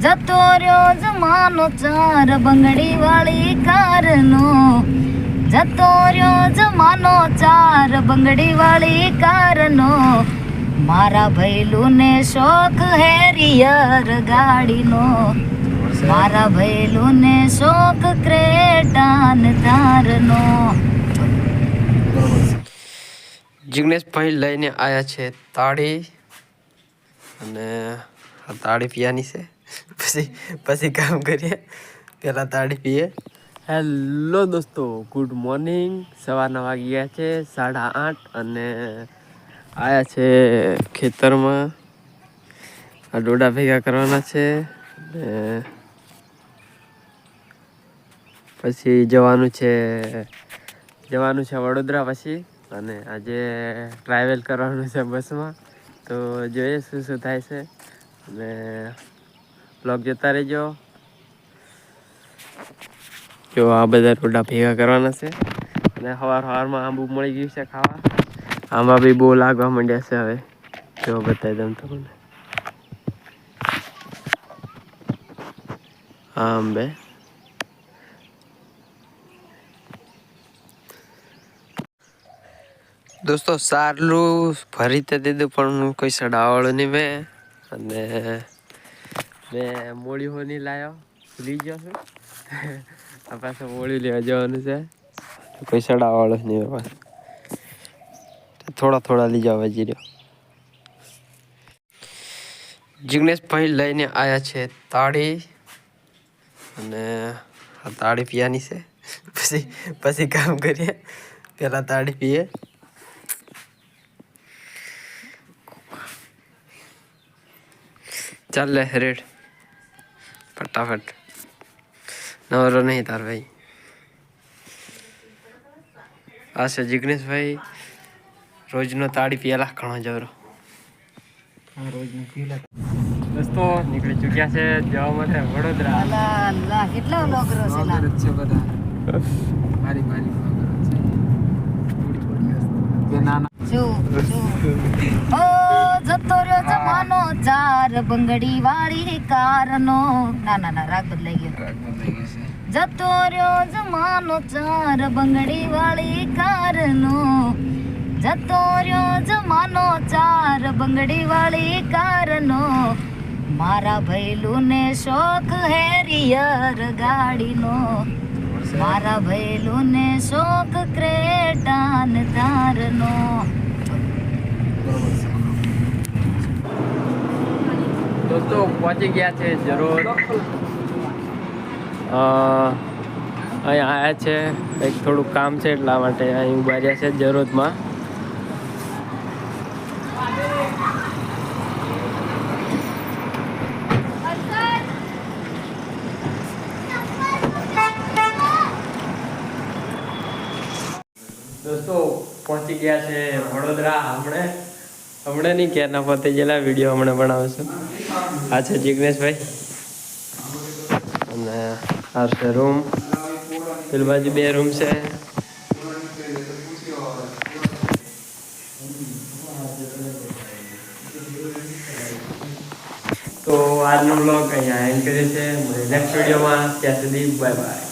જતો રહ્યો જમાનો ચાર બંગડી વાળી કારનો, જતો રહ્યો જમાનો ચાર બંગડી વાળી કારનો, મારા ભૈલું ને શોખ હેરિયર ગાડીનો, મારા ભૈલું ને શોખ ક્રેટાન તારનો. જિગ્નેશભાઈ લઈને આવ્યા છે તાળી, અને આ તાળી પીવાની છે. પછી કામ કરીએ, પહેલાં તાળી પીએ. હેલો દોસ્તો, ગુડ મોર્નિંગ. સવારના વાગી ગયા છે 8:30 અને આવ્યા છે ખેતરમાં. આ ડોડા ભેગા કરવાના છે ને પછી જવાનું છે વડોદરા પછી. અને આજે ટ્રાવેલ કરવાનું છે બસમાં, તો જોઈએ શું શું થાય છે. અને બ્લોગ જોતા રહેજો. જો આ બધા રોડા ભેગા કરવાના છે. અને સવારમાં આંબુ મળી ગયું છે ખાવા. આંબા બી બહુ લાગવા માંડ્યા છે હવે. જો બતાવી દઉં તમને આંબે. દોસ્તો સારું ભરી તો દીધું પણ કોઈ સડાવાળું નહીં મેં. અને મેં મોળીઓ નહીં લાવ્યો, ભૂલી ગયો છું. આ પાસે મોળી લેવા જવાનું છે, કોઈ સડાવાળું નહીં મેં પાસે. થોડા લઈ જવા જઈ રહ્યો. જિગ્નેશભાઈ લઈને આવ્યા છે તાળી, અને આ તાળી પીવાની છે. પછી કામ કરીએ, પહેલાં તાળી પીએ. ચાલ લે રેડ ફટાફટ. નવરો નહીં તાર ભાઈ. આ છે જિગ્નેશભાઈ, રોજનો તાળી પીએલા ઘણો જવરો. દોસ્તો નીકળી ચૂક્યા છે જવા માટે વડોદરા. કેટલો લોગરો છે જતો રહ્યો જમાનો ચાર બંગડી વાળી કારનો. ના રાગ બદલાઈ ગયો. જતો રહ્યો જમાનો ચાર બંગડી વાળી કારનો, જતો રહ્યો જમાનો ચાર બંગડી વાળી કારનો, મારા ભૈલું ને શોખ હેરિયર ગાડીનો, મારા ભૈલું ને શોખ ક્રેટાન તારનો. દોસ્તો પહોંચી ગયા છે જરૂર. અહીં આવ્યા છે, કંઈક થોડુંક કામ છે એટલા માટે અહીં ઉભા રહ્યા છે જરૂરમાં. દોસ્તો પહોંચી ગયા છે વડોદરા. હમણાં નહીં ક્યારના પહોંચી ગયેલા, વિડીયો હમણાં બનાવું છું. આ છે જિગ્નેશભાઈ, અને આ છે રૂમ. પેલી બાજુ 2 રૂમ છે. તો આજનો બ્લોગ અહીંયા એન્ડ કરીએ છીએ. નેક્સ્ટ વિડીયોમાં, ત્યાં સુધી બાય બાય.